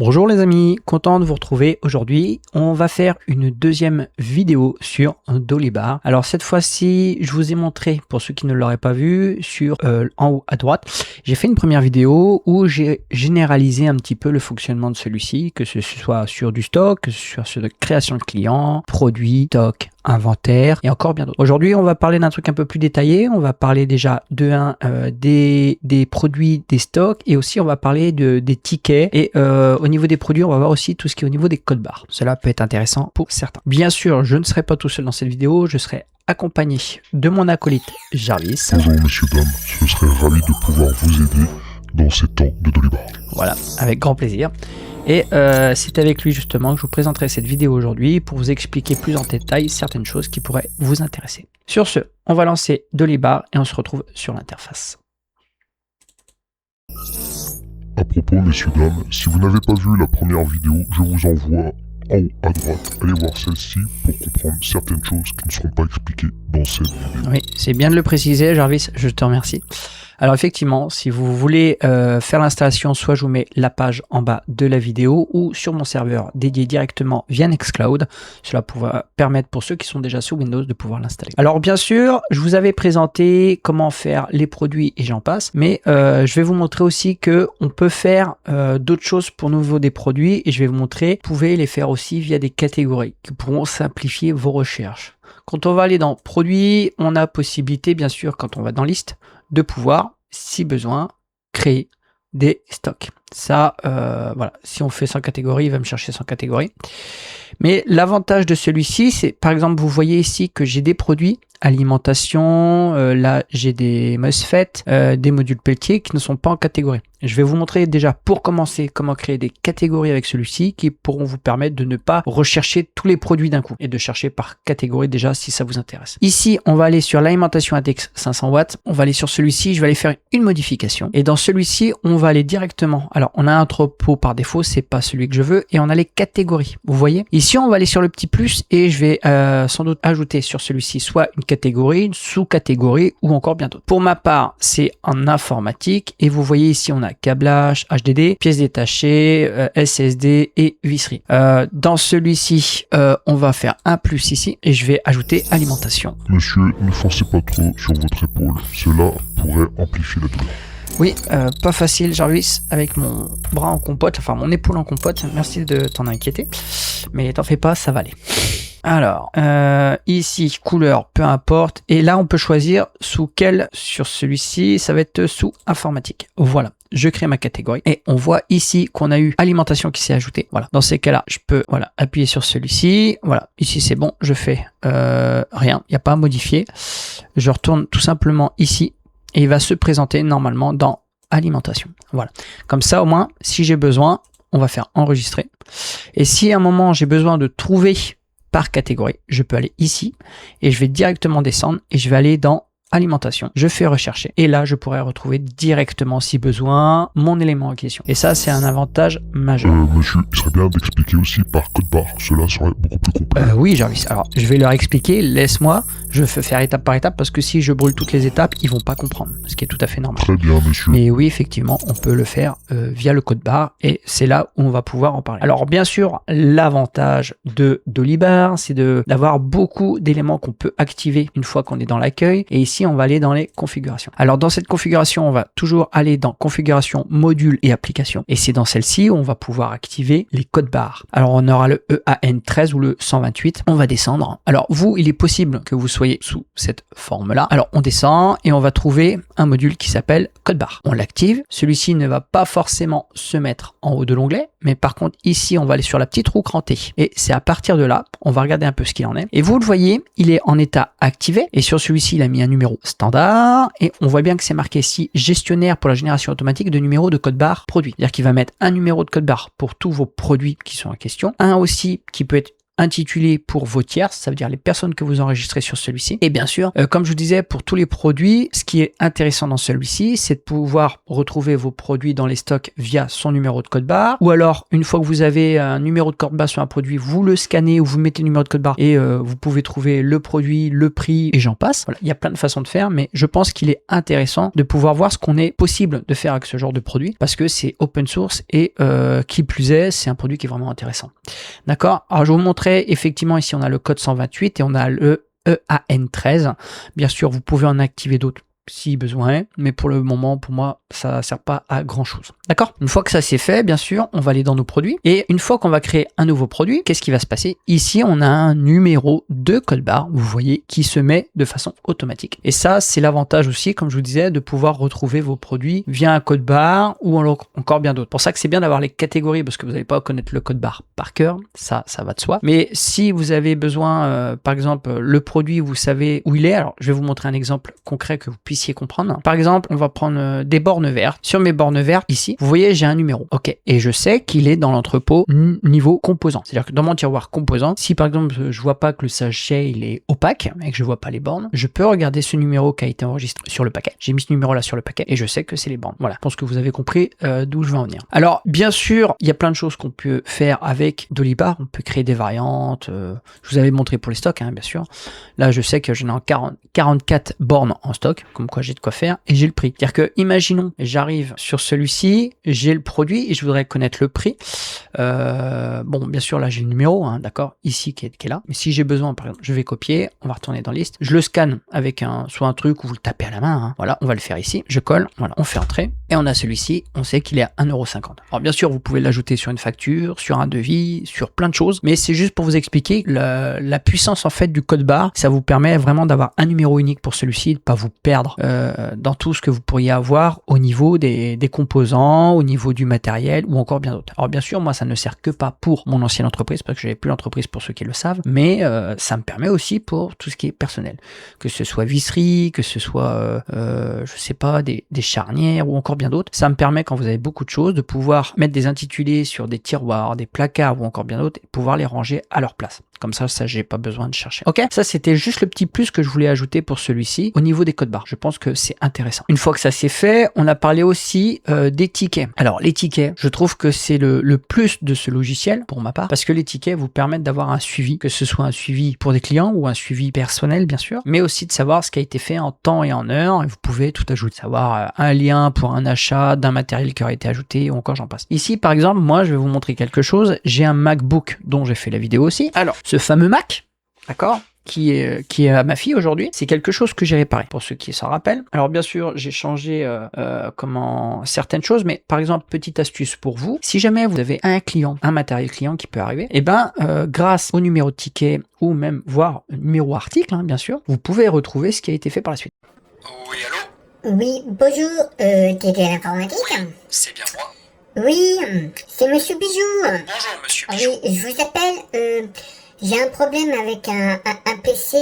Bonjour les amis, content de vous retrouver aujourd'hui. On va faire une deuxième vidéo sur Dolibar. Alors cette fois-ci, je vous ai montré, pour ceux qui ne l'auraient pas vu, sur en haut à droite, j'ai fait une première vidéo où j'ai généralisé un petit peu le fonctionnement de celui-ci, que ce soit sur du stock, que ce soit sur de création de clients, produits, stock, inventaire et encore bien d'autres. Aujourd'hui, on va parler d'un truc un peu plus détaillé. On va parler déjà des produits, des stocks et aussi on va parler des tickets et au niveau des produits, on va voir aussi tout ce qui est au niveau des codes barres. Cela peut être intéressant pour certains. Bien sûr, je ne serai pas tout seul dans cette vidéo. Je serai accompagné de mon acolyte Jarvis. Bonjour messieurs, dames. Je serais ravi de pouvoir vous aider dans ces temps de Dolibar. Voilà, avec grand plaisir. Et c'est avec lui justement que je vous présenterai cette vidéo aujourd'hui pour vous expliquer plus en détail certaines choses qui pourraient vous intéresser. Sur ce, on va lancer Dolibar et on se retrouve sur l'interface. À propos messieurs, dames, si vous n'avez pas vu la première vidéo, je vous envoie en haut à droite. Allez voir celle-ci pour comprendre certaines choses qui ne seront pas expliquées dans cette vidéo. Oui, c'est bien de le préciser Jarvis, je te remercie. Alors effectivement, si vous voulez faire l'installation, soit je vous mets la page en bas de la vidéo ou sur mon serveur dédié directement via Nextcloud. Cela pourra permettre pour ceux qui sont déjà sous Windows de pouvoir l'installer. Alors bien sûr, je vous avais présenté comment faire les produits et j'en passe, mais je vais vous montrer aussi que on peut faire d'autres choses pour nouveau des produits et je vais vous montrer, vous pouvez les faire aussi via des catégories qui pourront simplifier vos recherches. Quand on va aller dans produits, on a possibilité bien sûr quand on va dans liste de pouvoir, si besoin, créer des stocks. Ça, voilà, si on fait sans catégorie, il va me chercher sans catégorie. Mais l'avantage de celui-ci, c'est par exemple, vous voyez ici que j'ai des produits, alimentation, là j'ai des MOSFET, des modules Peltier qui ne sont pas en catégorie. Je vais vous montrer déjà pour commencer comment créer des catégories avec celui-ci qui pourront vous permettre de ne pas rechercher tous les produits d'un coup et de chercher par catégorie déjà si ça vous intéresse. Ici, on va aller sur l'alimentation index 500 watts. On va aller sur celui-ci, je vais aller faire une modification. Et dans celui-ci, on va aller directement. Alors, on a un entrepôt par défaut, c'est pas celui que je veux et on a les catégories. Vous voyez? Ici, on va aller sur le petit plus et je vais sans doute ajouter sur celui-ci soit une catégorie, une sous-catégorie ou encore bien d'autres. Pour ma part, c'est en informatique et vous voyez ici, on a câblage, HDD, pièces détachées, SSD et visserie. Dans celui-ci, on va faire un plus ici et je vais ajouter alimentation. Monsieur, ne forcez pas trop sur votre épaule. Cela pourrait amplifier la douleur. Oui, pas facile Jarvis avec mon bras en compote, enfin mon épaule en compote, merci de t'en inquiéter, mais t'en fais pas, ça va aller. Alors, ici, couleur, peu importe, et là on peut choisir sous quel, sur celui-ci, ça va être sous informatique. Voilà, je crée ma catégorie, et on voit ici qu'on a eu alimentation qui s'est ajoutée. Voilà, dans ces cas-là, je peux voilà appuyer sur celui-ci, voilà, ici c'est bon, je fais rien, il n'y a pas à modifier. Je retourne tout simplement ici, et il va se présenter normalement dans alimentation. Voilà. Comme ça, au moins, si j'ai besoin, on va faire enregistrer. Et si à un moment, j'ai besoin de trouver par catégorie, je peux aller ici et je vais directement descendre et je vais aller dans alimentation. Je fais rechercher. Et là, je pourrais retrouver directement, si besoin, mon élément en question. Et ça, c'est un avantage majeur. Monsieur, il serait bien d'expliquer aussi par code barre. Cela serait beaucoup plus complet. Oui, Jarvis. Alors, je vais leur expliquer. Laisse-moi. Je vais faire étape par étape parce que si je brûle toutes les étapes, ils vont pas comprendre. Ce qui est tout à fait normal. Très bien, monsieur. Mais oui, effectivement, on peut le faire via le code barre et c'est là où on va pouvoir en parler. Alors, bien sûr, l'avantage de Dolibar, c'est d'avoir beaucoup d'éléments qu'on peut activer une fois qu'on est dans l'accueil. Et ici, on va aller dans les configurations. Alors, dans cette configuration, on va toujours aller dans configuration, module et application. Et c'est dans celle-ci où on va pouvoir activer les codes barres. Alors, on aura le EAN13 ou le 128. On va descendre. Alors, vous, il est possible que vous soyez sous cette forme-là. Alors, on descend et on va trouver un module qui s'appelle code barre. On l'active. Celui-ci ne va pas forcément se mettre en haut de l'onglet, mais par contre, ici, on va aller sur la petite roue crantée. Et c'est à partir de là, on va regarder un peu ce qu'il en est. Et vous le voyez, il est en état activé. Et sur celui-ci, il a mis un numéro standard. Et on voit bien que c'est marqué ici gestionnaire pour la génération automatique de numéros de code barre produit. C'est-à-dire qu'il va mettre un numéro de code barre pour tous vos produits qui sont en question. Un aussi qui peut être intitulé pour vos tiers, ça veut dire les personnes que vous enregistrez sur celui-ci. Et bien sûr, comme je vous disais, pour tous les produits, ce qui est intéressant dans celui-ci, c'est de pouvoir retrouver vos produits dans les stocks via son numéro de code barre, ou alors une fois que vous avez un numéro de code barre sur un produit, vous le scannez ou vous mettez le numéro de code barre et vous pouvez trouver le produit, le prix et j'en passe. Voilà, il y a plein de façons de faire, mais je pense qu'il est intéressant de pouvoir voir ce qu'on est possible de faire avec ce genre de produit parce que c'est open source et qui plus est, c'est un produit qui est vraiment intéressant. D'accord? Alors je vais vous montrer, effectivement, ici on a le code 128 et on a le EAN13. Bien sûr, vous pouvez en activer d'autres si besoin est, mais pour le moment, pour moi, ça ne sert pas à grand chose. D'accord? Une fois que ça c'est fait, bien sûr, on va aller dans nos produits. Et une fois qu'on va créer un nouveau produit, qu'est-ce qui va se passer? Ici, on a un numéro de code barre, vous voyez, qui se met de façon automatique. Et ça, c'est l'avantage aussi, comme je vous disais, de pouvoir retrouver vos produits via un code barre ou encore bien d'autres. Pour ça que c'est bien d'avoir les catégories, parce que vous n'allez pas connaître le code barre par cœur, ça va de soi. Mais si vous avez besoin, par exemple, le produit, vous savez où il est, alors je vais vous montrer un exemple concret que vous puissiez comprendre. Par exemple, on va prendre des bornes vertes. Sur mes bornes vertes, ici, vous voyez, j'ai un numéro. Ok. Et je sais qu'il est dans l'entrepôt niveau composant. C'est-à-dire que dans mon tiroir composant, si par exemple, je vois pas que le sachet, il est opaque et que je vois pas les bornes, je peux regarder ce numéro qui a été enregistré sur le paquet. J'ai mis ce numéro-là sur le paquet et je sais que c'est les bornes. Voilà. Je pense que vous avez compris d'où je veux en venir. Alors, bien sûr, il y a plein de choses qu'on peut faire avec Dolibar. On peut créer des variantes. Je vous avais montré pour les stocks, hein, bien sûr. Là, je sais que j'en ai 44 bornes en stock, comme quoi j'ai de quoi faire, et j'ai le prix. C'est-à-dire que, imaginons, j'arrive sur celui-ci, j'ai le produit, et je voudrais connaître le prix. Bon, bien sûr, là, j'ai le numéro, hein, d'accord, ici, qui est là. Mais si j'ai besoin, par exemple, je vais copier, on va retourner dans liste, je le scanne avec soit un truc où vous le tapez à la main, hein. Voilà, on va le faire ici, je colle, voilà, on fait entrer, et on a celui-ci, on sait qu'il est à 1,50 €. Alors, bien sûr, vous pouvez l'ajouter sur une facture, sur un devis, sur plein de choses, mais c'est juste pour vous expliquer la puissance, en fait, du code barre. Ça vous permet vraiment d'avoir un numéro unique pour celui-ci, de pas vous perdre dans tout ce que vous pourriez avoir au niveau des composants, au niveau du matériel ou encore bien d'autres. Alors bien sûr, moi ça ne sert que pas pour mon ancienne entreprise parce que j'avais plus l'entreprise pour ceux qui le savent, mais ça me permet aussi pour tout ce qui est personnel, que ce soit visserie, que ce soit je sais pas des charnières ou encore bien d'autres. Ça me permet quand vous avez beaucoup de choses de pouvoir mettre des intitulés sur des tiroirs, des placards ou encore bien d'autres et pouvoir les ranger à leur place. Comme ça j'ai pas besoin de chercher. Ok, ça c'était juste le petit plus que je voulais ajouter pour celui-ci au niveau des codes barres. Je pense que c'est intéressant. Une fois que ça c'est fait, on a parlé aussi des tickets. Alors les tickets, je trouve que c'est le plus de ce logiciel pour ma part, parce que les tickets vous permettent d'avoir un suivi, que ce soit un suivi pour des clients ou un suivi personnel bien sûr, mais aussi de savoir ce qui a été fait en temps et en heure, et vous pouvez tout ajouter, savoir un lien pour un achat d'un matériel qui aurait été ajouté ou encore j'en passe. Ici par exemple, moi je vais vous montrer quelque chose, j'ai un MacBook dont j'ai fait la vidéo aussi. Alors ce fameux Mac, d'accord, qui est à ma fille aujourd'hui, c'est quelque chose que j'ai réparé, pour ceux qui s'en rappellent. Alors bien sûr, j'ai changé certaines choses, mais par exemple, petite astuce pour vous, si jamais vous avez un client, un matériel client qui peut arriver, et ben grâce au numéro de ticket, ou même voire numéro article, hein, bien sûr, vous pouvez retrouver ce qui a été fait par la suite. Oui, allô? Oui, bonjour, t'es à l'informatique? Oui, c'est bien moi. Oui, c'est Monsieur Bijou. Bonjour, monsieur Bijou. Oui, je vous appelle, j'ai un problème avec un PC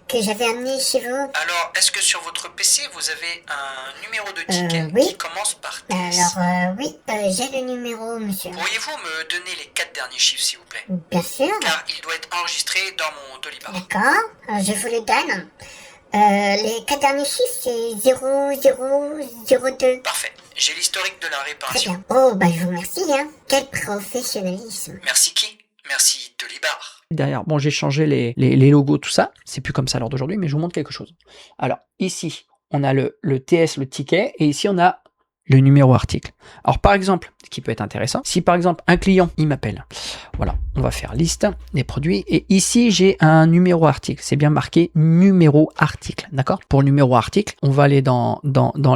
que j'avais amené chez vous. Alors, est-ce que sur votre PC, vous avez un numéro de ticket oui. qui commence par TS? Alors, oui, j'ai le numéro, monsieur. Pourriez-vous me donner les 4 derniers chiffres, s'il vous plaît? Bien sûr. Car il doit être enregistré dans mon Dolibar. D'accord, je vous le donne. Les 4 derniers chiffres, c'est 0002. Parfait. J'ai l'historique de la Très réparation. bien. Oh, bah je vous remercie, hein. Quel professionnalisme. Merci qui? Merci Dolibar. Derrière, bon, j'ai changé les logos, tout ça. C'est plus comme ça à l'heure d'aujourd'hui, mais je vous montre quelque chose. Alors, ici, on a le TS, le ticket, et ici, on a le numéro article. Alors, par exemple, ce qui peut être intéressant, si par exemple, un client, il m'appelle. Voilà, on va faire liste des produits, et ici, j'ai un numéro article. C'est bien marqué numéro article, d'accord? Pour numéro article, on va aller dans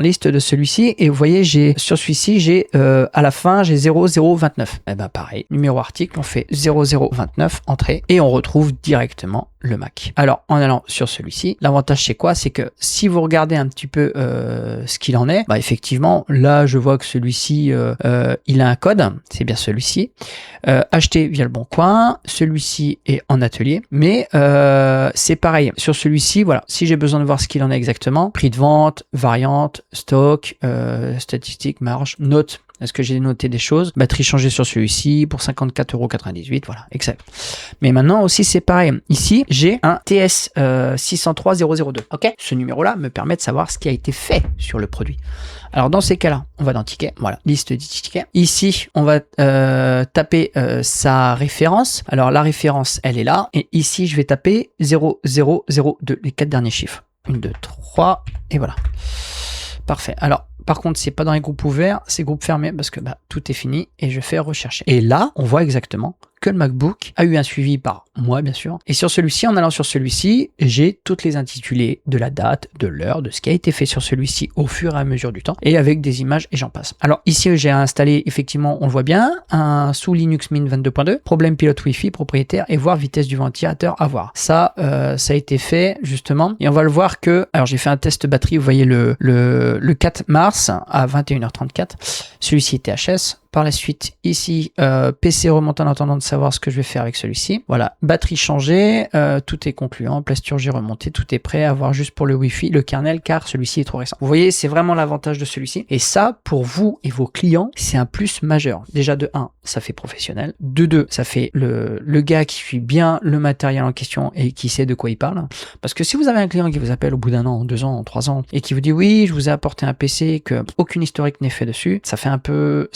liste de celui-ci, et vous voyez, sur celui-ci, j'ai à la fin, j'ai 0029. Eh ben, pareil, numéro article, on fait 0029, entrée, et on retrouve directement le Mac. Alors, en allant sur celui-ci, l'avantage c'est quoi? C'est que si vous regardez un petit peu ce qu'il en est, bah effectivement, là je vois que celui-ci, il a un code, c'est bien celui-ci. Acheté via le Bon Coin, celui-ci est en atelier, mais c'est pareil. Sur celui-ci, voilà, si j'ai besoin de voir ce qu'il en est exactement, prix de vente, variante, stock, statistiques, marge, notes, Est-ce que j'ai noté des choses? Batterie changée sur celui-ci pour 54,98 €. Voilà, exact. Mais maintenant aussi, c'est pareil. Ici, j'ai un TS 603002. Ok? Ce numéro-là me permet de savoir ce qui a été fait sur le produit. Alors, dans ces cas-là, on va dans ticket. Voilà, liste des tickets. Ici, on va taper sa référence. Alors, la référence, elle est là. Et ici, je vais taper 0002, les 4 derniers chiffres. 1, 2, 3, et voilà. Parfait. Alors, par contre, c'est pas dans les groupes ouverts, c'est groupes fermés parce que tout est fini et je fais rechercher. Et là, on voit exactement que le MacBook a eu un suivi par moi, bien sûr. Et sur celui-ci, en allant sur celui-ci, j'ai toutes les intitulés de la date, de l'heure, de ce qui a été fait sur celui-ci au fur et à mesure du temps et avec des images et j'en passe. Alors ici, j'ai installé, effectivement, on le voit bien, un sous Linux Mint 22.2, problème pilote Wi-Fi propriétaire et voir vitesse du ventilateur à voir. Ça a été fait justement et on va le voir que, alors j'ai fait un test batterie, vous voyez le 4 mars à 21h34, celui-ci était HS. Par la suite, ici, PC remonte en attendant de savoir ce que je vais faire avec celui-ci. Voilà, batterie changée, tout est concluant, plasturgie remontée, tout est prêt à voir juste pour le Wi-Fi, le kernel, car celui-ci est trop récent. Vous voyez, c'est vraiment l'avantage de celui-ci. Et ça, pour vous et vos clients, c'est un plus majeur. Déjà, de 1, ça fait professionnel. De 2, ça fait le gars qui suit bien le matériel en question et qui sait de quoi il parle. Parce que si vous avez un client qui vous appelle au bout d'un an, 2 ans, 3 ans, et qui vous dit oui, je vous ai apporté un PC, que aucune historique n'est fait dessus, ça fait un peu,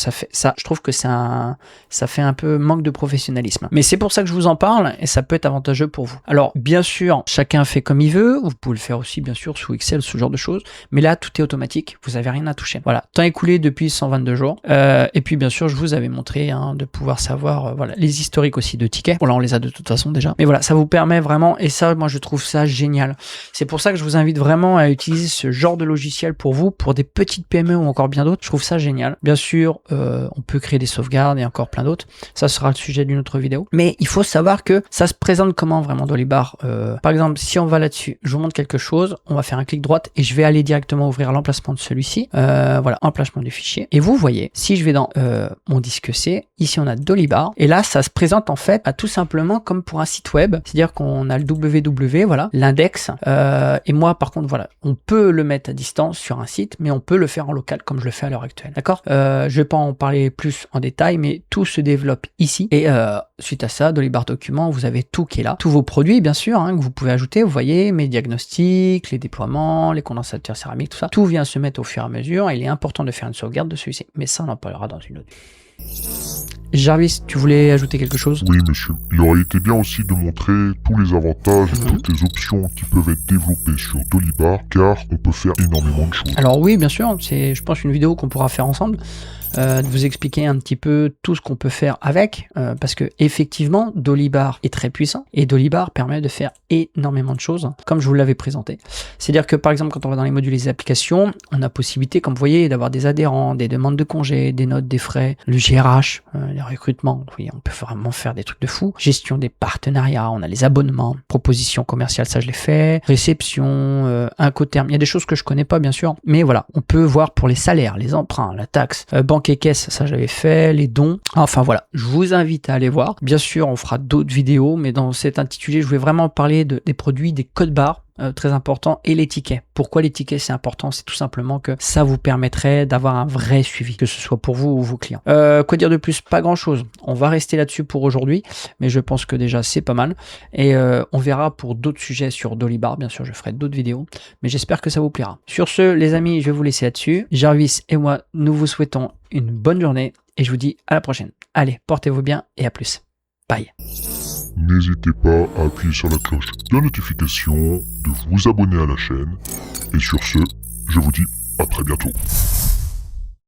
je trouve que ça fait un peu manque de professionnalisme. Mais c'est pour ça que je vous en parle et ça peut être avantageux pour vous. Alors, bien sûr, chacun fait comme il veut. Vous pouvez le faire aussi, bien sûr, sous Excel, ce genre de choses. Mais là, tout est automatique. Vous n'avez rien à toucher. Voilà. Temps écoulé depuis 122 jours. Et puis, bien sûr, je vous avais montré de pouvoir savoir voilà, les historiques aussi de tickets. Bon, là, on les a de toute façon déjà. Mais voilà, ça vous permet vraiment, et ça, moi, je trouve ça génial. C'est pour ça que je vous invite vraiment à utiliser ce genre de logiciel pour vous, pour des petites PME ou encore bien d'autres. Je trouve ça génial. Bien sûr, on peut créer des sauvegardes et encore plein d'autres. Ça sera le sujet d'une autre vidéo. Mais il faut savoir que ça se présente comment vraiment Dolibar. Par exemple, si on va là-dessus, je vous montre quelque chose, on va faire un clic droit et je vais aller directement ouvrir l'emplacement de celui-ci. Voilà, emplacement du fichier. Et vous voyez, si je vais dans mon disque C, ici on a Dolibar. Et là, ça se présente en fait tout simplement comme pour un site web. C'est-à-dire qu'on a le www, voilà, l'index. Et moi, par contre, voilà, on peut le mettre à distance sur un site, mais on peut le faire en local comme je le fais à l'heure actuelle. D'accord? Je vais pas en parler plus en détail, mais tout se développe ici. Et suite à ça, Dolibar Documents, vous avez tout qui est là. Tous vos produits, bien sûr, que vous pouvez ajouter. Vous voyez, mes diagnostics, les déploiements, les condensateurs céramiques, tout ça. Tout vient se mettre au fur et à mesure. Et il est important de faire une sauvegarde de celui-ci. Mais ça, on en parlera dans une autre. Jarvis, tu voulais ajouter quelque chose? Oui, monsieur. Il aurait été bien aussi de montrer tous les avantages et toutes les options qui peuvent être développées sur Dolibar, car on peut faire énormément de choses. Alors oui, bien sûr, c'est, je pense, une vidéo qu'on pourra faire ensemble. De vous expliquer un petit peu tout ce qu'on peut faire avec, parce que effectivement Dolibar est très puissant et Dolibar permet de faire énormément de choses comme je vous l'avais présenté. C'est-à-dire que par exemple quand on va dans les modules des applications, on a possibilité, comme vous voyez, d'avoir des adhérents, des demandes de congés, des notes, des frais, le GRH, les recrutements, oui, on peut vraiment faire des trucs de fou. Gestion des partenariats, on a les abonnements, propositions commerciales, ça je l'ai fait, réception, Incoterm, il y a des choses que je connais pas bien sûr, mais voilà, on peut voir pour les salaires, les emprunts, la taxe, banque et caisse, ça j'avais fait, les dons, enfin voilà, je vous invite à aller voir. Bien sûr, on fera d'autres vidéos, mais dans cet intitulé, je voulais vraiment parler des produits, des codes barres, très important, et les tickets. Pourquoi les tickets c'est important? C'est tout simplement que ça vous permettrait d'avoir un vrai suivi, que ce soit pour vous ou vos clients. Quoi dire de plus? Pas grand chose. On va rester là-dessus pour aujourd'hui, mais je pense que déjà c'est pas mal. Et on verra pour d'autres sujets sur Dolibar. Bien sûr, je ferai d'autres vidéos, mais j'espère que ça vous plaira. Sur ce, les amis, je vais vous laisser là-dessus. Jarvis et moi, nous vous souhaitons une bonne journée et je vous dis à la prochaine. Allez, portez-vous bien et à plus. Bye. N'hésitez pas à appuyer sur la cloche de notification, de vous abonner à la chaîne. Et sur ce, je vous dis à très bientôt.